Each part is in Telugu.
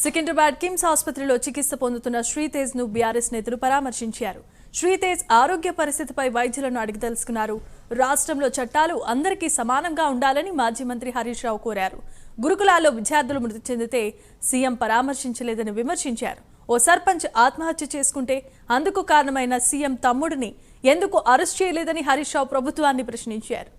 సికింద్రాబాద్ కిమ్స్ ఆసుపత్రిలో చికిత్స పొందుతున్న శ్రీతేజ్ ను బీఆర్ఎస్ నేతలు పరామర్శించారు. శ్రీతేజ్ ఆరోగ్య పరిస్థితిపై వైద్యులను అడిగి తెలుసుకున్నారు. రాష్ట్రంలో చట్టాలు అందరికీ సమానంగా ఉండాలని మాజీ మంత్రి హరీష్ రావు కోరారు. గురుకులాల్లో విద్యార్థులు మృతి చెందితే సీఎం పరామర్శించలేదని విమర్శించారు. ఓ సర్పంచ్ ఆత్మహత్య చేసుకుంటే అందుకు కారణమైన సీఎం తమ్ముడిని ఎందుకు అరెస్ట్ చేయలేదని హరీష్ రావు ప్రభుత్వాన్ని ప్రశ్నించారు.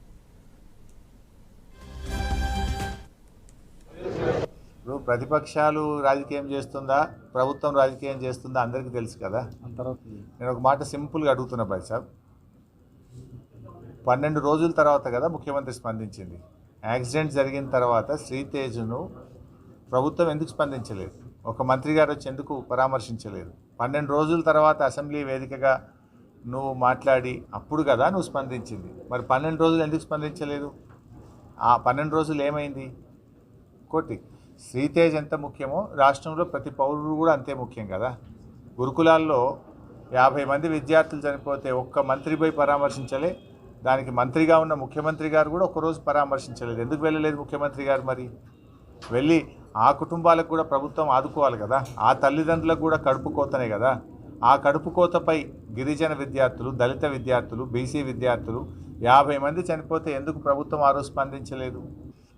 ప్రతిపక్షాలు రాజకీయం చేస్తుందా, ప్రభుత్వం రాజకీయం చేస్తుందా అందరికీ తెలుసు కదా. నేను ఒక మాట సింపుల్గా అడుగుతున్నా భాయ్ సాబ్, 12 రోజుల తర్వాత కదా ముఖ్యమంత్రి స్పందించింది. యాక్సిడెంట్ జరిగిన తర్వాత శ్రీతేజ్ను ప్రభుత్వం ఎందుకు స్పందించలేదు? ఒక మంత్రి గారు వచ్చి ఎందుకు పరామర్శించలేదు? 12 రోజుల తర్వాత అసెంబ్లీ వేదికగా నువ్వు మాట్లాడి అప్పుడు కదా నువ్వు స్పందించింది. మరి 12 రోజులు ఎందుకు స్పందించలేదు? ఆ 12 రోజులు ఏమైంది? కోటి శ్రీతేజ్ ఎంత ముఖ్యమో రాష్ట్రంలో ప్రతి పౌరుడు కూడా అంతే ముఖ్యం కదా. గురుకులాల్లో 50 మంది విద్యార్థులు చనిపోతే ఒక్క మంత్రి పోయి పరామర్శించలే. దానికి మంత్రిగా ఉన్న ముఖ్యమంత్రి గారు కూడా ఒక్కరోజు పరామర్శించలేదు. ఎందుకు వెళ్ళలేదు ముఖ్యమంత్రి గారు? మరి వెళ్ళి ఆ కుటుంబాలకు కూడా ప్రభుత్వం ఆదుకోవాలి కదా. ఆ తల్లిదండ్రులకు కూడా కడుపు కోతనే కదా. ఆ కడుపు కోతపై గిరిజన విద్యార్థులు, దళిత విద్యార్థులు, బీసీ విద్యార్థులు 50 మంది చనిపోతే ఎందుకు ప్రభుత్వం ఆ రోజు స్పందించలేదు?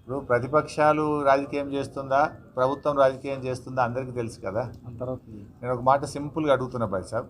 ఇప్పుడు ప్రతిపక్షాలు రాజకీయం చేస్తుందా, ప్రభుత్వం రాజకీయం చేస్తుందా అందరికీ తెలుసు కదా. నేను ఒక మాట సింపుల్గా అడుగుతున్నా భాయ్ సాబ్,